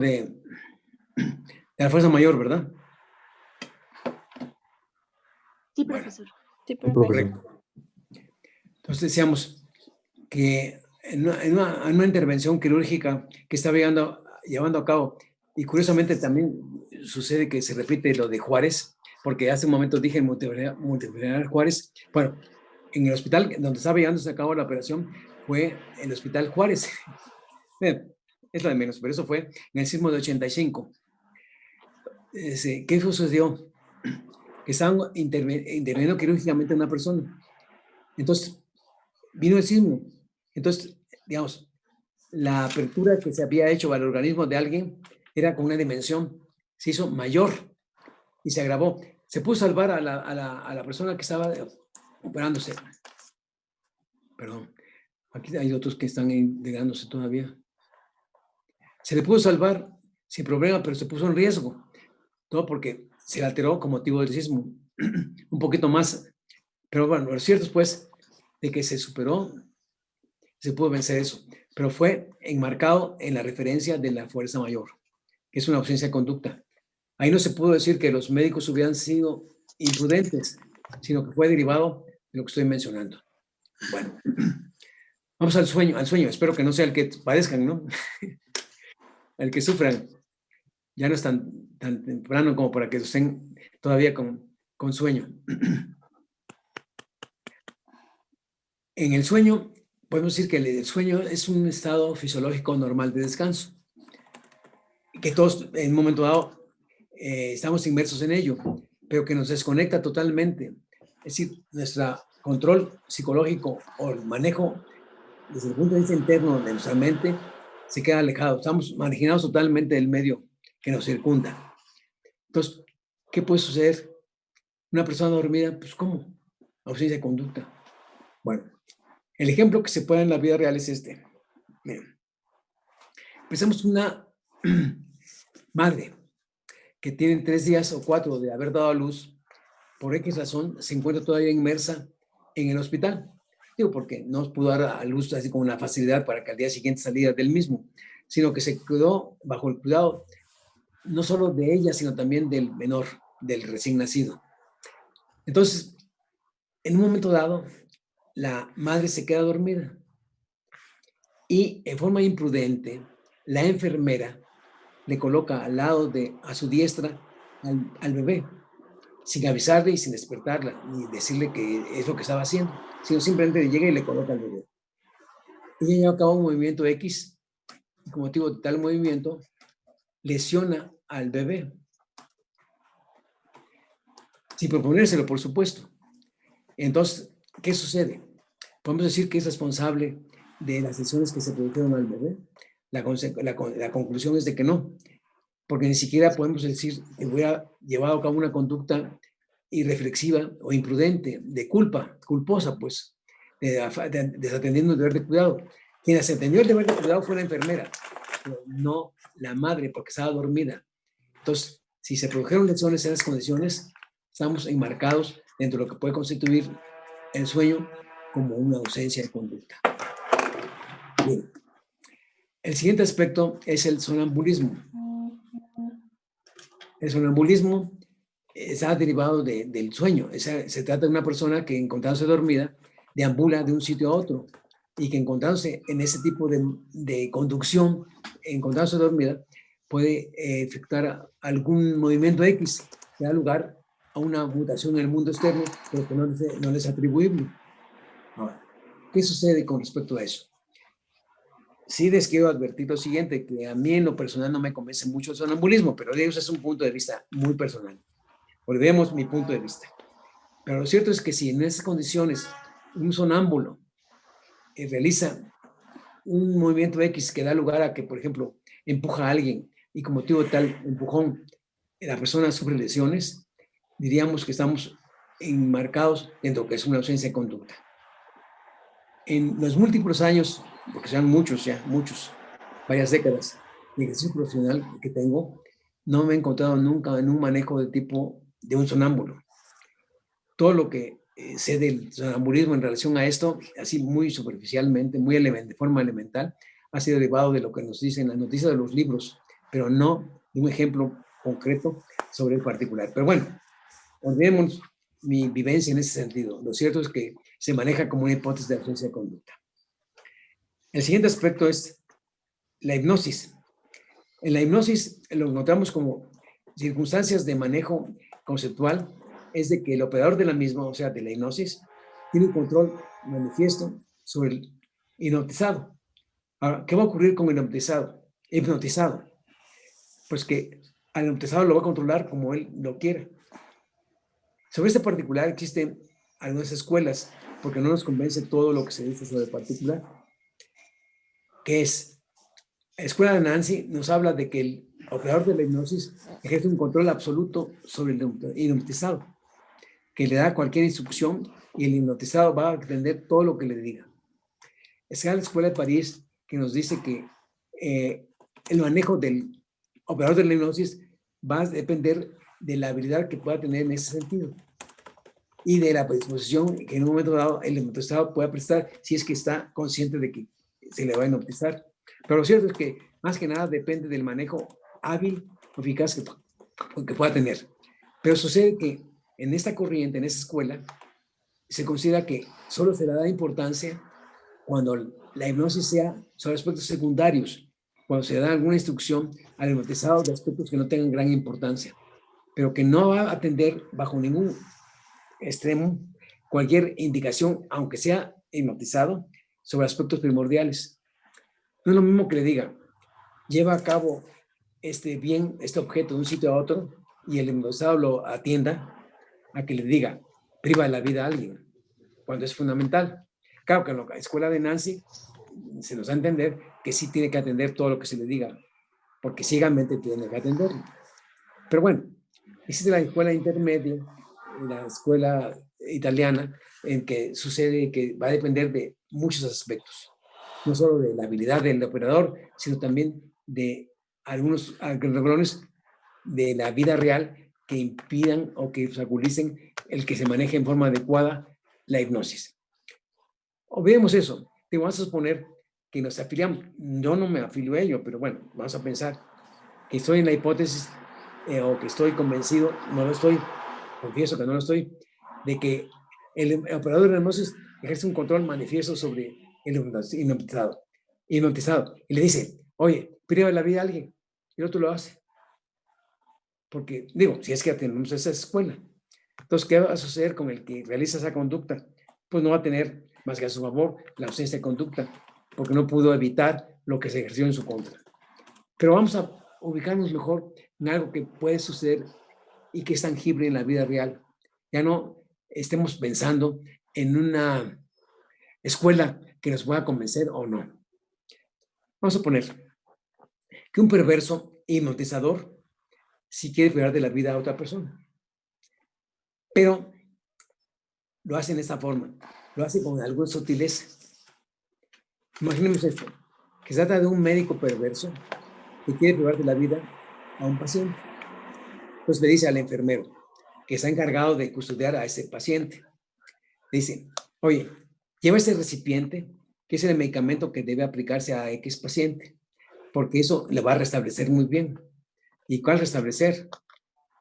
de la fuerza mayor, ¿verdad? Sí, profesor. Sí, profesor. Correcto. Entonces decíamos que en una intervención quirúrgica que estaba llevando a cabo, y curiosamente también sucede que se repite lo de Juárez, porque hace un momento dije multidisciplinar Juárez. Bueno, en el hospital donde estaba llevándose a cabo la operación fue el Hospital Juárez. Es lo de menos, pero eso fue en el sismo de 85. ¿Qué sucedió? Que estaban interviniendo quirúrgicamente una persona. Entonces, vino el sismo. Entonces, digamos, la apertura que se había hecho al organismo de alguien era con una dimensión, se hizo mayor y se agravó. Se pudo salvar a la persona que estaba operándose. Perdón, aquí hay otros que están integrándose todavía. Se le pudo salvar sin problema, pero se puso en riesgo. Todo porque se alteró con motivo del sismo. Un poquito más. Pero bueno, lo cierto es pues de que se superó, se pudo vencer eso. Pero fue enmarcado en la referencia de la fuerza mayor, que es una ausencia de conducta. Ahí no se pudo decir que los médicos hubieran sido imprudentes, sino que fue derivado de lo que estoy mencionando. Bueno, vamos al sueño. Espero que no sea el que padezcan, ¿no? El que sufran. Ya no es tan temprano como para que estén todavía con sueño. En el sueño, podemos decir que el sueño es un estado fisiológico normal de descanso. Que todos en un momento dado estamos inmersos en ello, pero que nos desconecta totalmente. Es decir, nuestro control psicológico o el manejo desde el punto de vista interno de nuestra mente se queda alejado. Estamos marginados totalmente del medio que nos circunda. Entonces, ¿qué puede suceder? Una persona dormida, pues ¿cómo? Ausencia de conducta. Bueno, el ejemplo que se puede en la vida real es este. Miren, pensemos una madre que tiene 3 días o 4 de haber dado a luz, por X razón, se encuentra todavía inmersa en el hospital. Digo, porque no pudo dar a luz así con una facilidad para que al día siguiente saliera del mismo, sino que se quedó bajo el cuidado no solo de ella, sino también del menor, del recién nacido. Entonces, en un momento dado, la madre se queda dormida y en forma imprudente, la enfermera le coloca al lado a su diestra al bebé, sin avisarle y sin despertarla, ni decirle que es lo que estaba haciendo, sino simplemente llega y le coloca al bebé. Ella lleva a cabo un movimiento X, y con motivo de tal movimiento, lesiona al bebé. Sin proponérselo, por supuesto. Entonces, ¿qué sucede? Podemos decir que es responsable de las lesiones que se produjeron al bebé. La conclusión es de que no, porque ni siquiera podemos decir que hubiera llevado a cabo una conducta irreflexiva o imprudente, de culposa, pues, desatendiendo el deber de cuidado. Quien desatendió el deber de cuidado fue la enfermera, pero no la madre, porque estaba dormida. Entonces, si se produjeron lesiones en esas condiciones, estamos enmarcados dentro de lo que puede constituir el sueño como una ausencia de conducta. Bien. El siguiente aspecto es el sonambulismo. El sonambulismo está derivado del sueño. Se trata de una persona que, encontrándose dormida, deambula de un sitio a otro y que, encontrándose en ese tipo de conducción, encontrándose dormida, puede efectuar algún movimiento X que da lugar a una mutación en el mundo externo, pero que no es atribuible. Ahora, ¿qué sucede con respecto a eso? Sí les quiero advertir lo siguiente, que a mí en lo personal no me convence mucho el sonambulismo, pero eso es un punto de vista muy personal. Olvidemos mi punto de vista. Pero lo cierto es que si en esas condiciones un sonámbulo realiza un movimiento X que da lugar a que, por ejemplo, empuja a alguien y con motivo de tal empujón la persona sufre lesiones, diríamos que estamos enmarcados dentro de lo que es una ausencia de conducta. En los múltiples años, porque sean muchos, varias décadas de ejercicio profesional que tengo, no me he encontrado nunca en un manejo de tipo de un sonámbulo. Todo lo que sé del sonambulismo en relación a esto, así muy superficialmente, de forma elemental, ha sido derivado de lo que nos dicen las noticias de los libros pero no de un ejemplo concreto sobre el particular. Pero bueno, olvidemos mi vivencia en ese sentido. Lo cierto es que se maneja como una hipótesis de ausencia de conducta. El siguiente aspecto es la hipnosis. En la hipnosis lo notamos como circunstancias de manejo conceptual, es de que el operador de la misma, o sea, de la hipnosis, tiene un control manifiesto sobre el hipnotizado. Ahora, ¿qué va a ocurrir con el hipnotizado? Hipnotizado. Pues que al hipnotizado lo va a controlar como él lo quiere. Sobre este particular existen algunas escuelas, porque no nos convence todo lo que se dice sobre el particular, que es, la escuela de Nancy nos habla de que el operador de la hipnosis ejerce un control absoluto sobre el hipnotizado, que le da cualquier instrucción y el hipnotizado va a atender todo lo que le diga. Está la escuela de París que nos dice que el manejo del operador de la hipnosis va a depender de la habilidad que pueda tener en ese sentido y de la predisposición que en un momento dado el hipnotizado pueda prestar si es que está consciente de que se le va a hipnotizar. Pero lo cierto es que más que nada depende del manejo hábil o eficaz que pueda tener. Pero sucede que en esta corriente, en esa escuela, se considera que solo se le da importancia cuando la hipnosis sea sobre aspectos secundarios, cuando se da alguna instrucción al hipnotizado de aspectos que no tengan gran importancia, pero que no va a atender bajo ningún extremo cualquier indicación, aunque sea hipnotizado, sobre aspectos primordiales. No es lo mismo que le diga, lleva a cabo este objeto de un sitio a otro y el hipnotizado lo atienda, a que le diga, priva de la vida a alguien, cuando es fundamental. Claro que en la escuela de Nancy se nos da a entender que sí tiene que atender todo lo que se le diga, porque ciegamente tiene que atenderlo. Pero bueno, existe la escuela intermedia, la escuela italiana, en que sucede que va a depender de muchos aspectos, no solo de la habilidad del operador, sino también de algunos renglones de la vida real que impidan o que obstaculicen el que se maneje en forma adecuada la hipnosis. Olvidemos eso. Te vamos a suponer que nos afiliamos. Yo no me afilio a ello, pero bueno, vamos a pensar que estoy en la hipótesis o que estoy convencido, no lo estoy, confieso que no lo estoy, de que el operador de la hipnosis ejerce un control manifiesto sobre el hipnotizado. Y le dice, oye, priva la vida a alguien, y el otro lo hace. Porque, digo, si es que atendemos esa escuela. Entonces, ¿qué va a suceder con el que realiza esa conducta? Pues no va a tener más que a su favor la ausencia de conducta, porque no pudo evitar lo que se ejerció en su contra. Pero vamos a ubicarnos mejor en algo que puede suceder y que es tangible en la vida real. Ya no estemos pensando en una escuela que nos pueda convencer o no. Vamos a poner que un perverso hipnotizador sí quiere privar de la vida a otra persona, pero lo hace en esta forma, lo hace con alguna sutileza. Imaginemos esto, que se trata de un médico perverso que quiere privar de la vida a un paciente. Entonces le dice al enfermero que está encargado de custodiar a ese paciente. Le dice, oye, lleva ese recipiente, que es el medicamento que debe aplicarse a X paciente, porque eso le va a restablecer muy bien. ¿Y cuál restablecer?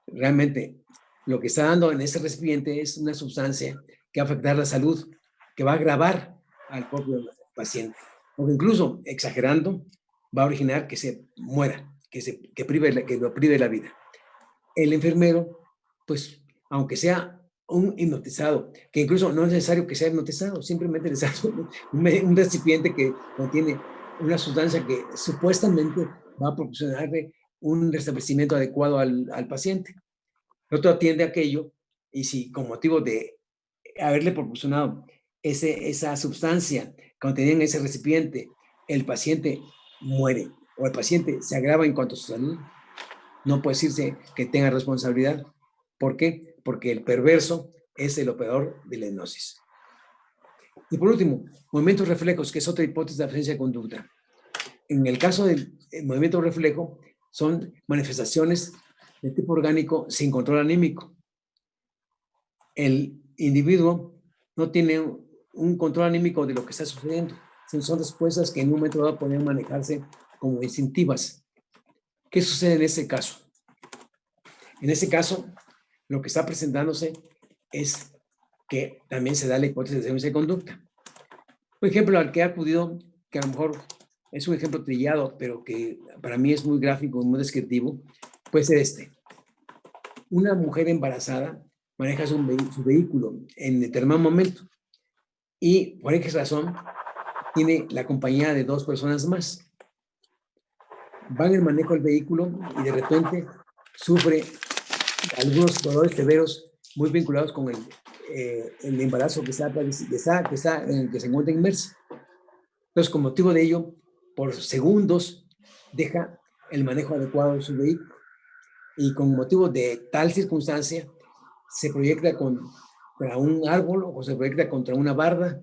Realmente lo que está dando en ese recipiente es una sustancia que va a afectar la salud, que va a agravar al propio paciente. O incluso, exagerando, va a originar que se muera, que lo prive la vida. El enfermero, pues, aunque sea un hipnotizado, que incluso no es necesario que sea hipnotizado, simplemente es un recipiente que contiene una sustancia que supuestamente va a proporcionarle un restablecimiento adecuado al paciente. El otro atiende aquello y si con motivo de haberle proporcionado esa sustancia contenida en ese recipiente, el paciente muere o el paciente se agrava en cuanto a su salud, no puede decirse que tenga responsabilidad. ¿Por qué? Porque el perverso es el operador de la hipnosis. Y por último, movimientos reflejos, que es otra hipótesis de ausencia de conducta. En el caso del movimiento reflejo, son manifestaciones de tipo orgánico sin control anímico. El individuo no tiene un control anímico de lo que está sucediendo. Son respuestas que en un momento dado pueden manejarse como instintivas. ¿Qué sucede en ese caso? En ese caso, lo que está presentándose es que también se da la hipótesis de denuncia de conducta. Un ejemplo al que he acudido, que a lo mejor es un ejemplo trillado, pero que para mí es muy gráfico, muy descriptivo, puede ser este. Una mujer embarazada maneja su vehículo en determinado momento y por X razón tiene la compañía de 2 personas más. Va en el manejo del vehículo y de repente sufre algunos dolores severos muy vinculados con el embarazo en el que se encuentra inmersa. Entonces, con motivo de ello, por segundos deja el manejo adecuado de su vehículo y con motivo de tal circunstancia se proyecta contra un árbol o se proyecta contra una barda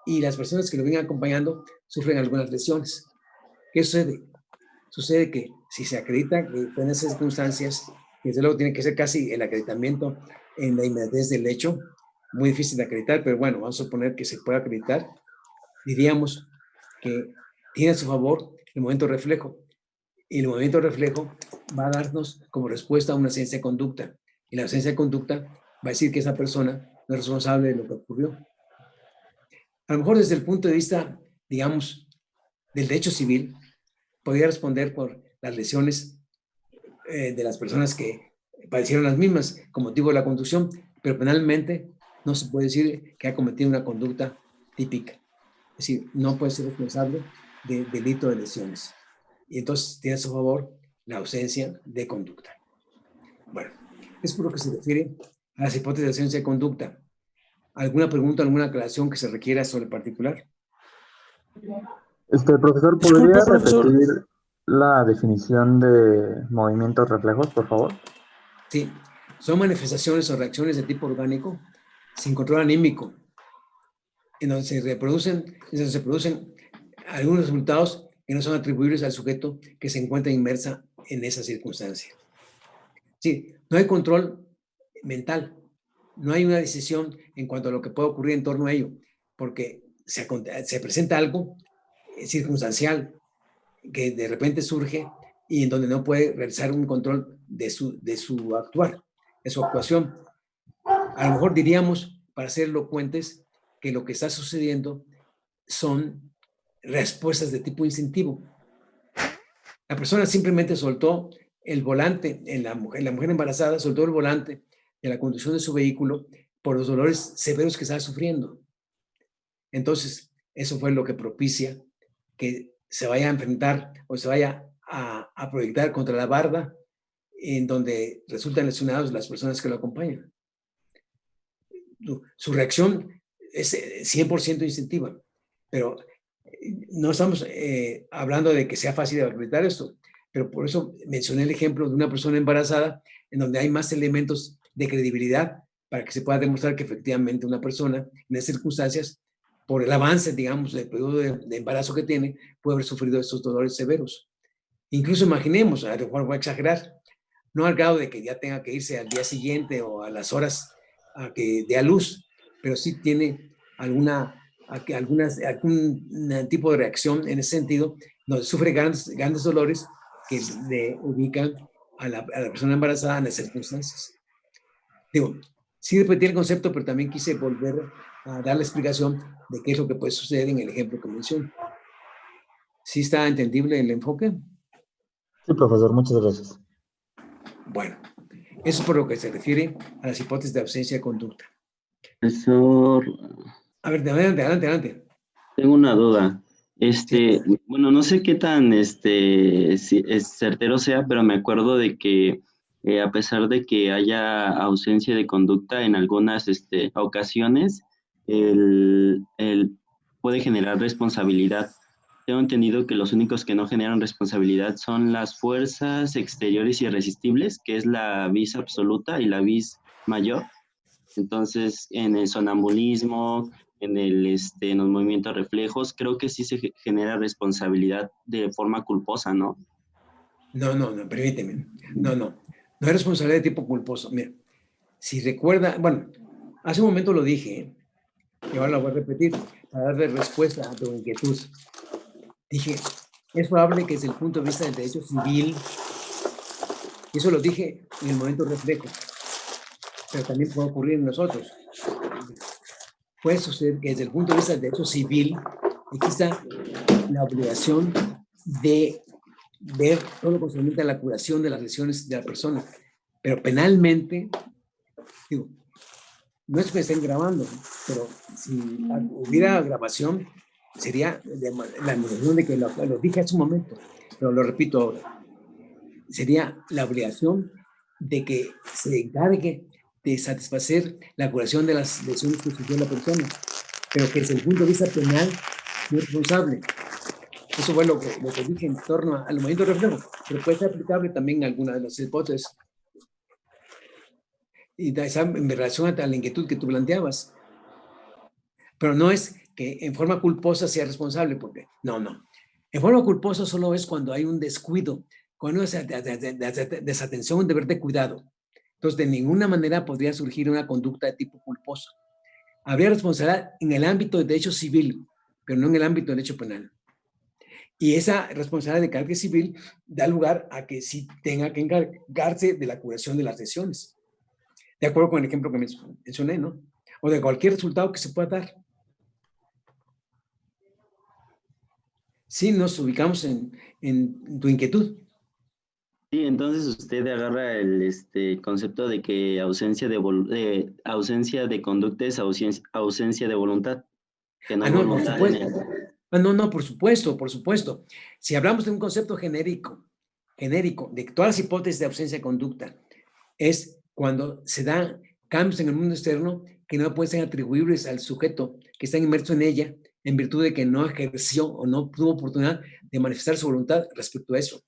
y las personas que lo vienen acompañando sufren algunas lesiones. ¿Qué sucede? Sucede que si se acredita que en esas circunstancias, desde luego tiene que ser casi el acreditamiento en la inmediatez del hecho, muy difícil de acreditar, pero bueno, vamos a suponer que se puede acreditar, diríamos que tiene a su favor el momento reflejo, y el movimiento reflejo va a darnos como respuesta a una ausencia de conducta, y la ausencia de conducta va a decir que esa persona no es responsable de lo que ocurrió. A lo mejor desde el punto de vista, digamos, del derecho civil, podría responder por las lesiones de las personas que padecieron las mismas con motivo de la conducción, pero penalmente no se puede decir que ha cometido una conducta típica. Es decir, no puede ser responsable de delito de lesiones. Y entonces tiene a su favor la ausencia de conducta. Bueno, es por lo que se refiere a las hipótesis de ausencia de conducta. ¿Alguna pregunta, alguna aclaración que se requiera sobre el particular? Profesor, Disculpe, ¿podría profesor. repetir la definición de movimientos reflejos, por favor? Sí, son manifestaciones o reacciones de tipo orgánico sin control anímico, en donde se producen algunos resultados que no son atribuibles al sujeto que se encuentra inmersa en esa circunstancia. Sí, no hay control mental, no hay una decisión en cuanto a lo que puede ocurrir en torno a ello, porque se presenta algo circunstancial que de repente surge y en donde no puede realizar un control de su actuar, de su actuación. A lo mejor diríamos, para ser elocuentes, que lo que está sucediendo son respuestas de tipo instintivo. La persona simplemente soltó el volante, la mujer embarazada soltó el volante de la conducción de su vehículo por los dolores severos que estaba sufriendo. Entonces, eso fue lo que propicia que se vaya a enfrentar o se vaya a proyectar contra la barda en donde resultan lesionados las personas que lo acompañan. Su reacción es 100% instintiva, pero no estamos hablando de que sea fácil de acreditar esto, pero por eso mencioné el ejemplo de una persona embarazada en donde hay más elementos de credibilidad para que se pueda demostrar que efectivamente una persona en esas circunstancias, por el avance, digamos, del periodo de embarazo que tiene, puede haber sufrido estos dolores severos. Incluso imaginemos, a lo mejor voy a exagerar, no al grado de que ya tenga que irse al día siguiente o a las horas a que dé a luz, pero sí tiene algún tipo de reacción en ese sentido, donde sufre grandes dolores que le ubican a la persona embarazada en las circunstancias. Digo, sí repetí el concepto, pero también quise volver a dar la explicación de qué es lo que puede suceder en el ejemplo que menciono. ¿Sí está entendible el enfoque? Sí, profesor, muchas gracias. Bueno, eso es por lo que se refiere a las hipótesis de ausencia de conducta. Profesor, A ver, adelante. tengo una duda. Sí. Bueno, no sé qué tan si es certero sea, pero me acuerdo de que a pesar de que haya ausencia de conducta en algunas ocasiones, el puede generar responsabilidad. Tengo entendido que los únicos que no generan responsabilidad son las fuerzas exteriores irresistibles, que es la vis absoluta y la vis mayor. Entonces, en el sonambulismo, en los movimientos reflejos, creo que sí se genera responsabilidad de forma culposa, ¿no? No, permíteme. No es responsabilidad de tipo culposo. Mira, si recuerda, bueno, hace un momento lo dije, y ahora lo voy a repetir para darle respuesta a tu inquietud. Dije, es probable que desde el punto de vista del derecho civil Y eso lo dije en el momento reflejo, pero también puede ocurrir en nosotros. Puede suceder que desde el punto de vista del derecho civil exista la obligación de ver todo lo concerniente a la curación de las lesiones de la persona. Pero penalmente, digo, no es que estén grabando, pero si hubiera grabación, sería la emoción de que lo dije hace un momento, pero lo repito ahora. Sería la obligación de que se encargue de satisfacer la curación de las lesiones que sufrió la persona, pero que desde el punto de vista penal no es responsable. Eso fue lo que dije en torno al momento de reflejo, pero puede ser aplicable también a alguna de las hipótesis. Y en relación a la inquietud que tú planteabas. Pero no es que en forma culposa sea responsable, porque no. En forma culposa solo es cuando hay un descuido, cuando hay desatención, un deber de cuidado. Entonces, de ninguna manera podría surgir una conducta de tipo culposo. Habría responsabilidad en el ámbito del derecho civil, pero no en el ámbito del derecho penal. Y esa responsabilidad de carácter civil da lugar a que sí tenga que encargarse de la curación de las lesiones. De acuerdo con el ejemplo que mencioné, ¿no? O de cualquier resultado que se pueda dar. Sí, nos ubicamos en tu inquietud. Sí, entonces usted agarra el concepto de que ausencia de conducta es ausencia de voluntad, que no hay No, por voluntad en supuesto. él. No, por supuesto. Si hablamos de un concepto genérico, de que todas las hipótesis de ausencia de conducta, es cuando se dan cambios en el mundo externo que no pueden ser atribuibles al sujeto que está inmerso en ella en virtud de que no ejerció o no tuvo oportunidad de manifestar su voluntad respecto a eso.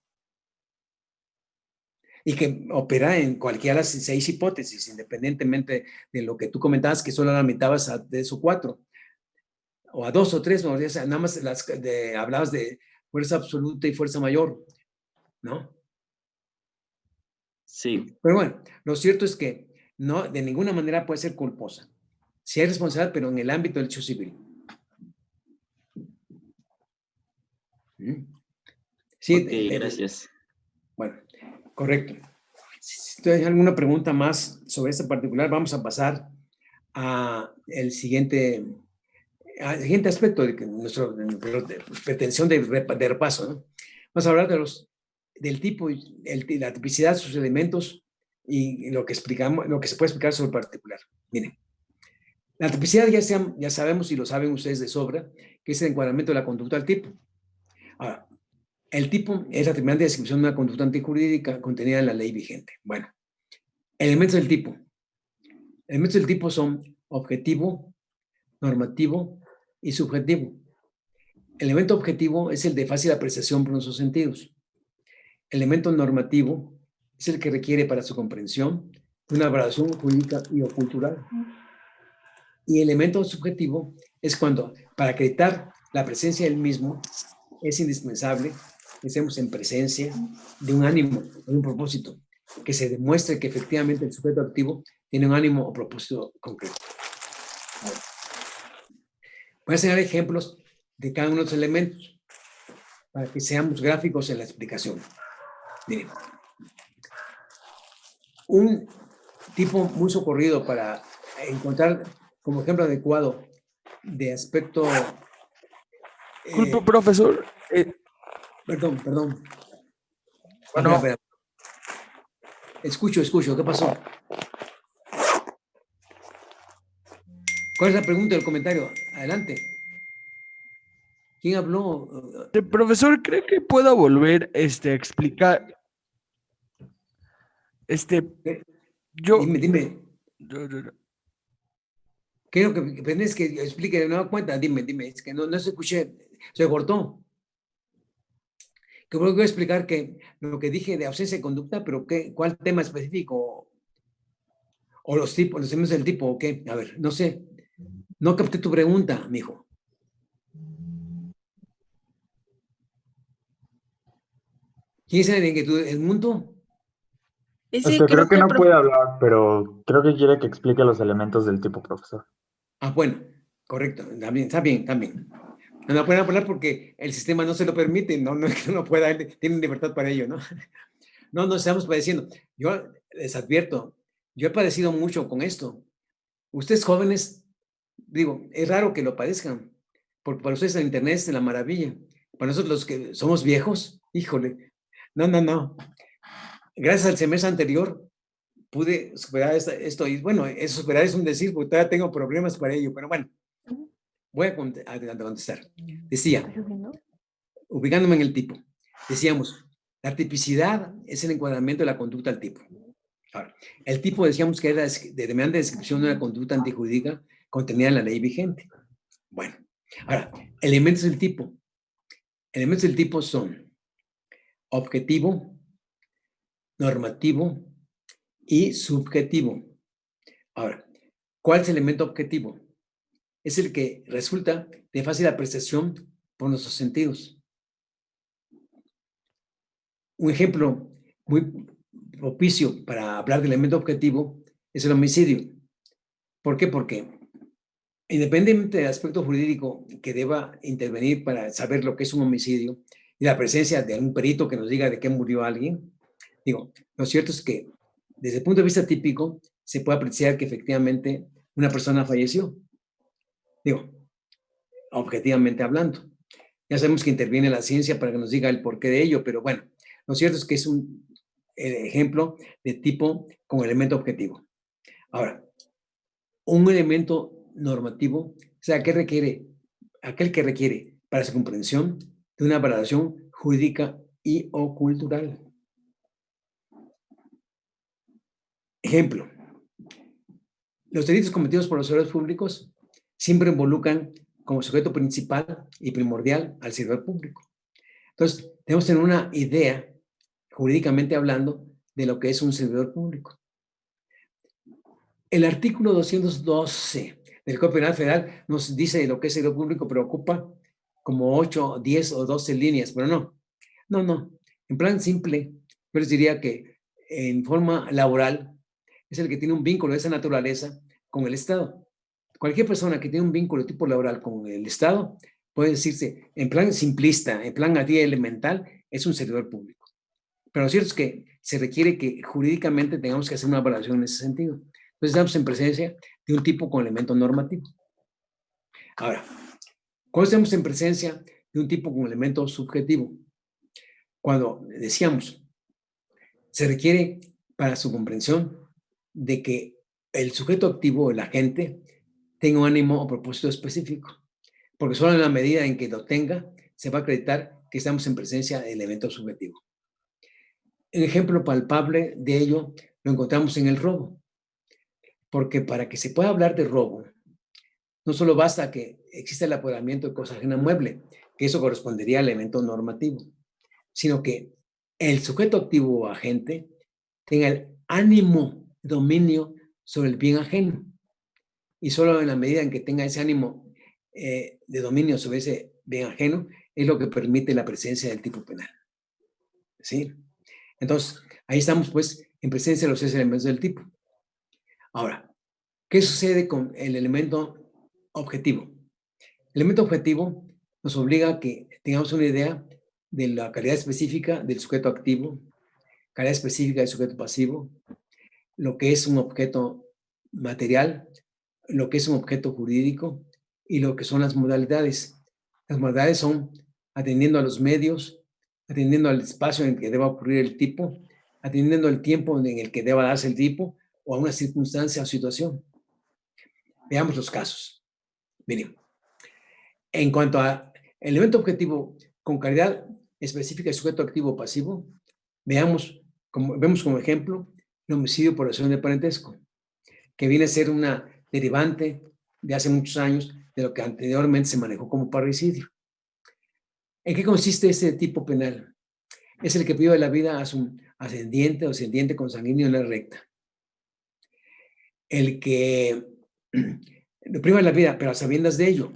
Y que opera en cualquiera de las 6 hipótesis, independientemente de lo que tú comentabas, que solo limitabas a 3 o 4, o a 2 o 3, ¿no? O sea, nada más hablabas de fuerza absoluta y fuerza mayor, ¿no? Sí. Pero bueno, lo cierto es que no, de ninguna manera puede ser culposa. Sí es responsable, pero en el ámbito del hecho civil. Sí, Ok, gracias. Bueno, correcto. Si tienes alguna pregunta más sobre este particular, vamos a pasar al siguiente aspecto de nuestra pretensión de repaso, ¿no? Vamos a hablar del tipo, la tipicidad de sus elementos y lo que se puede explicar sobre el particular. Miren, la tipicidad ya sabemos y lo saben ustedes de sobra, que es el encuadramiento de la conducta al tipo. Ahora, el tipo es la determinante descripción de una conducta antijurídica contenida en la ley vigente. Bueno, elementos del tipo. Elementos del tipo son objetivo, normativo y subjetivo. El elemento objetivo es el de fácil apreciación por nuestros sentidos. El elemento normativo es el que requiere para su comprensión una valoración jurídica y o cultural. Y el elemento subjetivo es cuando, para acreditar la presencia del mismo, es indispensable que estemos en presencia de un ánimo, de un propósito, que se demuestre que efectivamente el sujeto activo tiene un ánimo o propósito concreto. Voy a enseñar ejemplos de cada uno de los elementos para que seamos gráficos en la explicación. Miren, un tipo muy socorrido para encontrar como ejemplo adecuado de aspecto... Disculpe, profesor. Perdón. Bueno. Espera. Escucho. ¿Qué pasó? ¿Cuál es la pregunta del comentario? Adelante. ¿Quién habló? Profesor, ¿cree que pueda volver a explicar? Yo... Dime. Yo. Creo que tienes que explique de nueva cuenta. Dime. Es que no se escuché. Se cortó. Que voy a explicar que lo que dije de ausencia de conducta, pero ¿cuál tema específico? O los elementos del tipo, ¿o qué? A ver, no sé. No capté tu pregunta, mijo. ¿Quién es el inquietud? ¿El mundo? Creo que no puede hablar, pero creo que quiere que explique los elementos del tipo, profesor. Bueno, correcto. Está bien. No pueden hablar porque el sistema no se lo permite, no pueda, tienen libertad para ello, ¿no? no estamos padeciendo. Yo les advierto, yo he padecido mucho con esto. Ustedes jóvenes, digo, es raro que lo padezcan, porque para ustedes el internet es la maravilla. Para nosotros los que somos viejos, híjole, no. Gracias al semestre anterior pude superar esto, y bueno, superar es un decir, porque todavía tengo problemas para ello, pero bueno, voy a contestar. Decía, ubicándome en el tipo, decíamos, la tipicidad es el encuadramiento de la conducta al tipo. Ahora, el tipo decíamos que era de demanda de descripción de una conducta antijurídica contenida en la ley vigente. Bueno, ahora, elementos del tipo. Elementos del tipo son objetivo, normativo y subjetivo. Ahora, ¿cuál es el elemento objetivo? Es el que resulta de fácil apreciación por nuestros sentidos. Un ejemplo muy propicio para hablar del elemento objetivo es el homicidio. ¿Por qué? Porque independientemente del aspecto jurídico que deba intervenir para saber lo que es un homicidio y la presencia de un perito que nos diga de qué murió alguien, digo, lo cierto es que desde el punto de vista típico se puede apreciar que efectivamente una persona falleció. Digo, objetivamente hablando. Ya sabemos que interviene la ciencia para que nos diga el porqué de ello, pero bueno, lo cierto es que es un ejemplo de tipo con elemento objetivo. Ahora, un elemento normativo, o sea, aquel que requiere para su comprensión de una valoración jurídica y o cultural. Ejemplo, los delitos cometidos por los servidores públicos siempre involucran como sujeto principal y primordial al servidor público. Entonces, tenemos que tener una idea, jurídicamente hablando, de lo que es un servidor público. El artículo 212 del Código Penal Federal nos dice lo que es servidor público, pero ocupa como 8, 10 o 12 líneas, pero no. En plan simple, yo les diría que en forma laboral es el que tiene un vínculo de esa naturaleza con el Estado. Cualquier persona que tiene un vínculo de tipo laboral con el Estado puede decirse, en plan simplista, en plan así elemental, es un servidor público. Pero lo cierto es que se requiere que jurídicamente tengamos que hacer una valoración en ese sentido. Entonces estamos en presencia de un tipo con elemento normativo. Ahora, cuando estamos en presencia de un tipo con elemento subjetivo, cuando decíamos, se requiere para su comprensión de que el sujeto activo, el agente, tenga un ánimo o propósito específico, porque solo en la medida en que lo tenga, se va a acreditar que estamos en presencia del elemento subjetivo. Un ejemplo palpable de ello lo encontramos en el robo, porque para que se pueda hablar de robo, no solo basta que exista el apoderamiento de cosa ajena mueble, que eso correspondería al elemento normativo, sino que el sujeto activo o agente tenga el ánimo, dominio sobre el bien ajeno. Y solo en la medida en que tenga ese ánimo de dominio sobre ese bien ajeno, es lo que permite la presencia del tipo penal. ¿Sí? Entonces, ahí estamos pues en presencia de los 6 elementos del tipo. Ahora, ¿qué sucede con el elemento objetivo? El elemento objetivo nos obliga a que tengamos una idea de la calidad específica del sujeto activo, calidad específica del sujeto pasivo, lo que es un objeto material, lo que es un objeto jurídico y lo que son las modalidades. Las modalidades son atendiendo a los medios, atendiendo al espacio en el que deba ocurrir el tipo, atendiendo el tiempo en el que deba darse el tipo o a una circunstancia o situación. Veamos los casos. Miren, en cuanto a elemento objetivo con calidad específica de sujeto activo o pasivo, vemos como ejemplo el homicidio por acción de parentesco, que viene a ser una derivante de hace muchos años de lo que anteriormente se manejó como parricidio. ¿En qué consiste este tipo penal? Es el que priva de la vida a su ascendiente o descendiente consanguíneo en la recta. El que priva de la vida, pero a sabiendas de ello,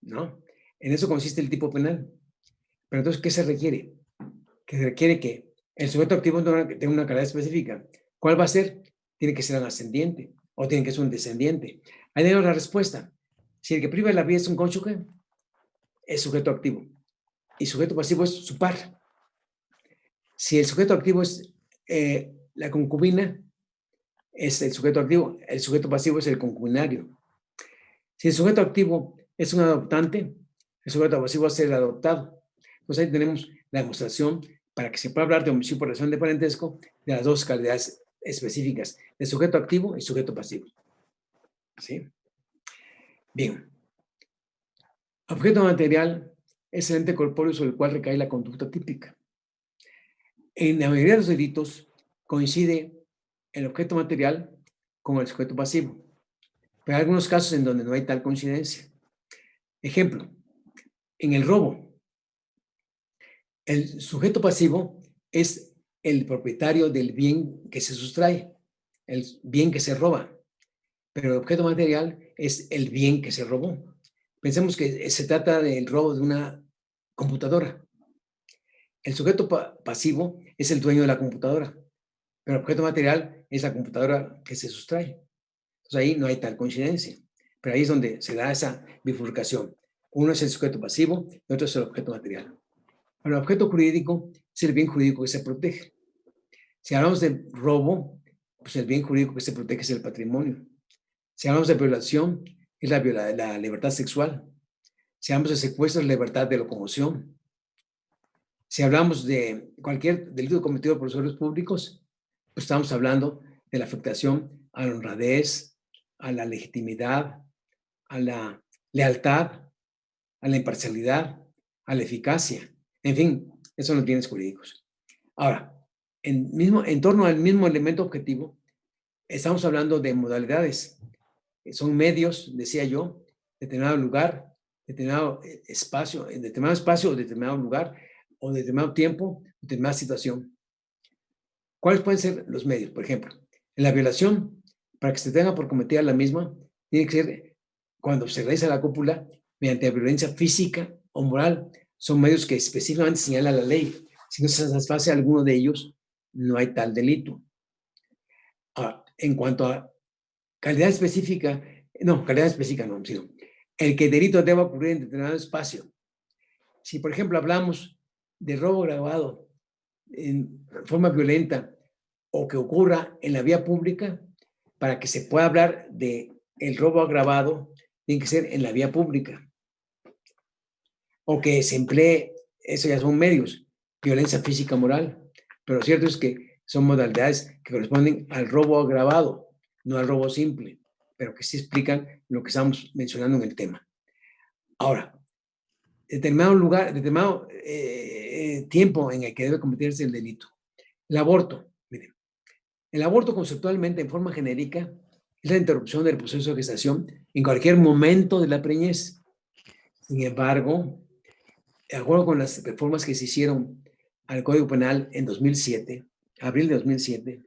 ¿no? En eso consiste el tipo penal. Pero entonces, ¿qué se requiere? Que se requiere que el sujeto activo tenga una calidad específica. ¿Cuál va a ser? Tiene que ser un ascendiente o tiene que ser un descendiente. Ahí tenemos la respuesta. Si el que priva de la vida es un cónyuge, es sujeto activo. Y sujeto pasivo es su par. Si el sujeto activo es la concubina es el sujeto activo, el sujeto pasivo es el concubinario. Si el sujeto activo es un adoptante, el sujeto pasivo es el adoptado. Entonces ahí tenemos la demostración para que se pueda hablar de homicidio por razón de parentesco de las dos calidades específicas, de sujeto activo y sujeto pasivo. ¿Sí? Bien. Objeto material es el ente corpóreo sobre el cual recae la conducta típica. En la mayoría de los delitos coincide el objeto material con el sujeto pasivo, pero hay algunos casos en donde no hay tal coincidencia. Ejemplo, en el robo, el sujeto pasivo es el propietario del bien que se sustrae, el bien que se roba, pero el objeto material es el bien que se robó. Pensemos que se trata del robo de una computadora. El sujeto pasivo es el dueño de la computadora, pero el objeto material es la computadora que se sustrae. Entonces ahí no hay tal coincidencia, pero ahí es donde se da esa bifurcación. Uno es el sujeto pasivo y otro es el objeto material. Pero el objeto jurídico es el bien jurídico que se protege. Si hablamos de robo, pues el bien jurídico que se protege es el patrimonio. Si hablamos de violación, es la libertad sexual. Si hablamos de secuestro, es la libertad de locomoción. Si hablamos de cualquier delito cometido por usuarios públicos, pues estamos hablando de la afectación a la honradez, a la legitimidad, a la lealtad, a la imparcialidad, a la eficacia. En fin, esos son los bienes jurídicos. Ahora, en torno al mismo elemento objetivo, estamos hablando de modalidades. Son medios, decía yo, determinado lugar, determinado espacio, en determinado espacio o determinado lugar, o determinado tiempo, determinada situación. ¿Cuáles pueden ser los medios? Por ejemplo, en la violación, para que se tenga por cometida la misma, tiene que ser cuando se realiza la cópula mediante violencia física o moral. Son medios que específicamente señala la ley. Si no se satisface alguno de ellos, no hay tal delito. En cuanto a calidad específica no, sino el que el delito deba ocurrir en determinado espacio. Si, por ejemplo, hablamos de robo grabado en forma violenta o que ocurra en la vía pública, para que se pueda hablar de el robo agravado, tiene que ser en la vía pública. O que se emplee, eso ya son medios, violencia física moral. Pero lo cierto es que son modalidades que corresponden al robo agravado, no al robo simple, pero que sí explican lo que estamos mencionando en el tema. Ahora, determinado lugar, determinado tiempo en el que debe cometerse el delito. El aborto, miren. El aborto conceptualmente, en forma genérica, es la interrupción del proceso de gestación en cualquier momento de la preñez. Sin embargo, de acuerdo con las reformas que se hicieron al Código Penal en 2007, abril de 2007,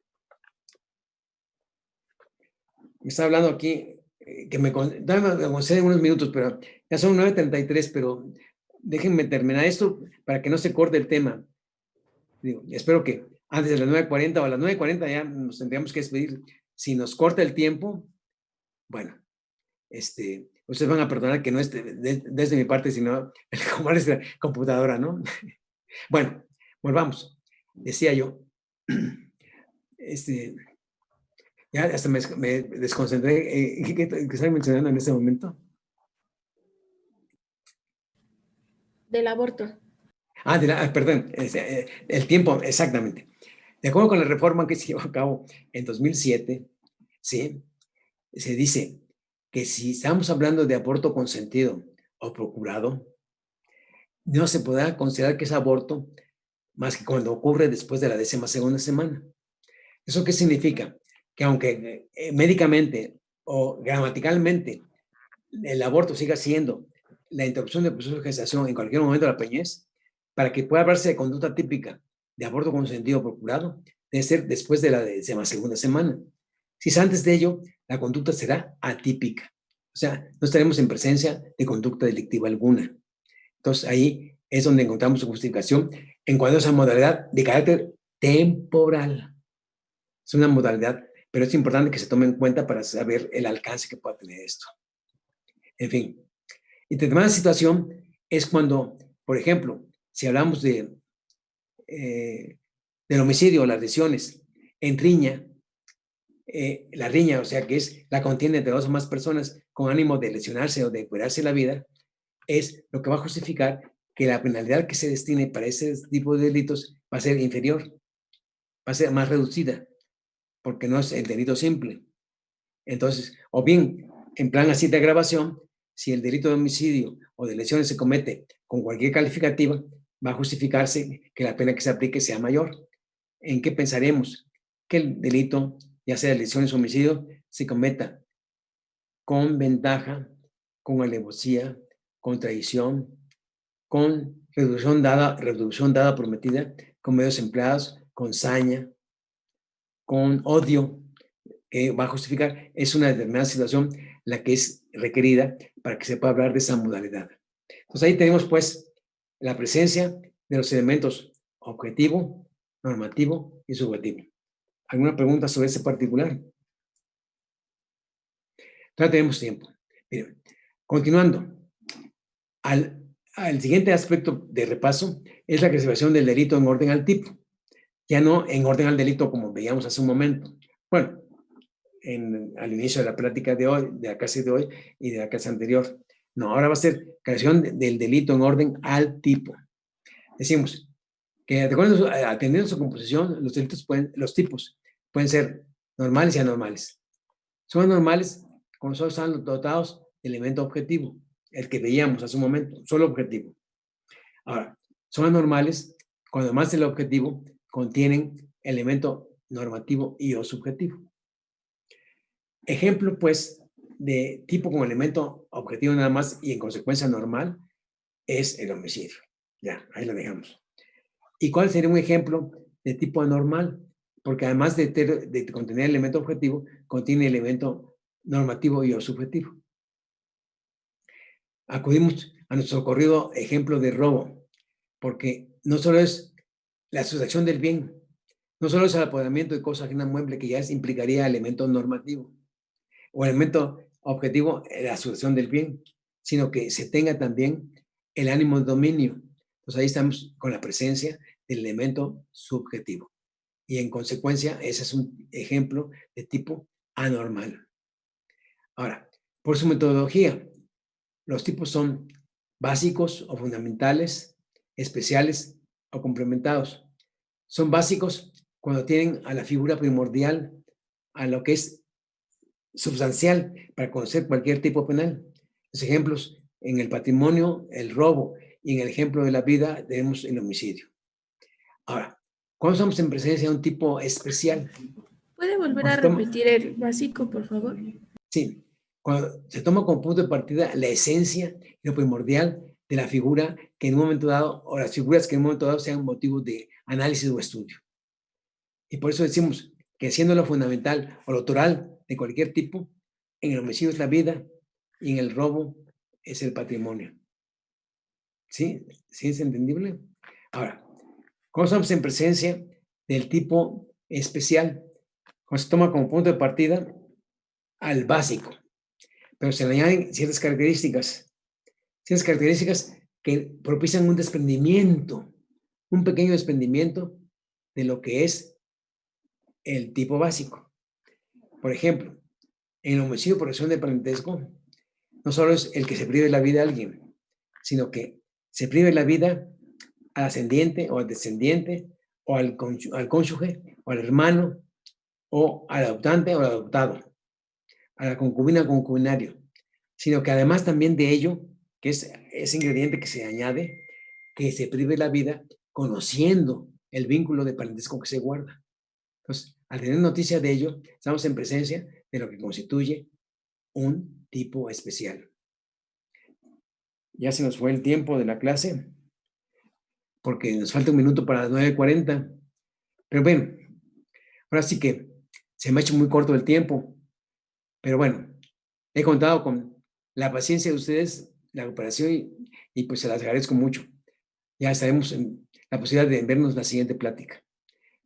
me está hablando aquí, que me conceden unos minutos, pero ya son 9:33, pero déjenme terminar esto para que no se corte el tema. Digo, espero que antes de las 9:40 o a las 9:40 ya nos tendríamos que despedir. Si nos corta el tiempo, bueno, ustedes van a perdonar que no es desde mi parte, sino como es la computadora, ¿no? Bueno, volvamos. Decía yo, ya hasta me desconcentré. ¿Qué están mencionando en este momento? Del aborto. Perdón, el tiempo, exactamente. De acuerdo con la reforma que se llevó a cabo en 2007, ¿sí? Se dice que si estamos hablando de aborto consentido o procurado, no se podrá considerar que es aborto más que cuando ocurre después de la 12ª semana. ¿Eso qué significa? Que aunque médicamente o gramaticalmente el aborto siga siendo la interrupción del proceso de gestación en cualquier momento de la preñez, para que pueda hablarse de conducta típica de aborto consentido o procurado, debe ser después de la 12ª semana. Si es antes de ello, la conducta será atípica. O sea, no estaremos en presencia de conducta delictiva alguna. Entonces, ahí es donde encontramos su justificación en cuanto a esa modalidad de carácter temporal. Es una modalidad, pero es importante que se tome en cuenta para saber el alcance que pueda tener esto. En fin, y determinada situación es cuando, por ejemplo, si hablamos de del homicidio o las lesiones en riña, la riña, o sea, que es la contienda entre dos o más personas con ánimo de lesionarse o de cuidarse la vida, es lo que va a justificar que la penalidad que se destine para ese tipo de delitos va a ser inferior, va a ser más reducida, porque no es el delito simple. Entonces, o bien, en plan así de agravación, si el delito de homicidio o de lesiones se comete con cualquier calificativa, va a justificarse que la pena que se aplique sea mayor. ¿En qué pensaremos? Que el delito, ya sea de lesiones o homicidio, se cometa con ventaja, con alevosía, con traición, con reducción dada prometida, con medios empleados, con saña, con odio, que va a justificar, es una determinada situación la que es requerida para que se pueda hablar de esa modalidad. Entonces ahí tenemos pues la presencia de los elementos objetivo, normativo y subjetivo. ¿Alguna pregunta sobre ese particular? Todavía tenemos tiempo. Miren, continuando, al siguiente aspecto de repaso es la clasificación del delito en orden al tipo, ya no en orden al delito como veíamos hace un momento. Bueno, al inicio de la plática de hoy, de la clase de hoy y de la clase anterior. No, ahora va a ser clasificación del delito en orden al tipo. Decimos que atendiendo a su composición, los tipos pueden ser normales y anormales. Son anormales cuando solo están dotados de elemento objetivo, el que veíamos hace un momento, solo objetivo. Ahora, son anormales cuando además del objetivo contienen elemento normativo y o subjetivo. Ejemplo, pues, de tipo con elemento objetivo nada más y en consecuencia normal es el homicidio. Ya, ahí lo dejamos. ¿Y cuál sería un ejemplo de tipo anormal? Porque además de contener elemento objetivo, contiene elemento normativo y o subjetivo. Acudimos a nuestro corrido ejemplo de robo, porque no solo es la sustracción del bien, no solo es el apoderamiento de cosa ajena mueble, que ya implicaría elemento normativo, o elemento objetivo, la sustracción del bien, sino que se tenga también el ánimo de dominio. Entonces ahí estamos con la presencia del elemento subjetivo. Y en consecuencia, ese es un ejemplo de tipo anormal. Ahora, por su metodología, los tipos son básicos o fundamentales, especiales o complementados. Son básicos cuando tienen a la figura primordial, a lo que es sustancial para conocer cualquier tipo penal. Los ejemplos en el patrimonio, el robo, y en el ejemplo de la vida tenemos el homicidio. Ahora, cuando estamos en presencia de un tipo especial. ¿Puede volver a repetir el básico, por favor? Sí, cuando se toma como punto de partida la esencia y lo primordial de la figura que en un momento dado, o las figuras que en un momento dado sean motivo de análisis o estudio. Y por eso decimos que siendo lo fundamental o lo toral de cualquier tipo, en el homicidio es la vida y en el robo es el patrimonio. ¿Sí? ¿Sí es entendible? Ahora, cuando estamos en presencia del tipo especial, cuando se toma como punto de partida al básico, pero se le añaden ciertas características que propician un desprendimiento, un pequeño desprendimiento de lo que es el tipo básico. Por ejemplo, en el homicidio por acción de parentesco, no solo es el que se prive la vida a alguien, sino que se prive la vida al ascendiente o al descendiente, o al cónyuge, o al hermano, o al adoptante o al adoptado, a la concubina o concubinario, sino que además también de ello, que es ese ingrediente que se añade, que se prive la vida conociendo el vínculo de parentesco que se guarda. Entonces, al tener noticia de ello, estamos en presencia de lo que constituye un tipo especial. Ya se nos fue el tiempo de la clase, porque nos falta un minuto para las 9:40. Pero bueno, ahora sí que se me ha hecho muy corto el tiempo. Pero bueno, he contado con la paciencia de ustedes, la cooperación y pues se las agradezco mucho. Ya estaremos en la posibilidad de vernos la siguiente plática.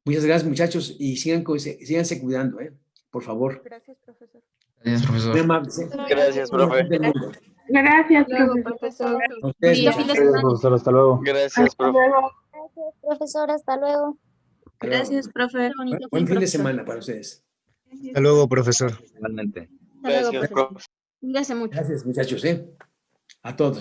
Muchas gracias, muchachos, y síganse cuidando, por favor. Gracias, profesor. Gracias, profesor. Gracias, profe. Gracias, profesor. Ustedes, Gracias, Gracias, profesor. Hasta luego. Gracias, profe. Gracias, profesor. Hasta luego. Gracias, profe. Buen fin de semana para ustedes. Hasta luego, profesor. Igualmente. Hasta luego, Gracias, profe. profe. Cuídase mucho. Gracias, muchachos, a todos.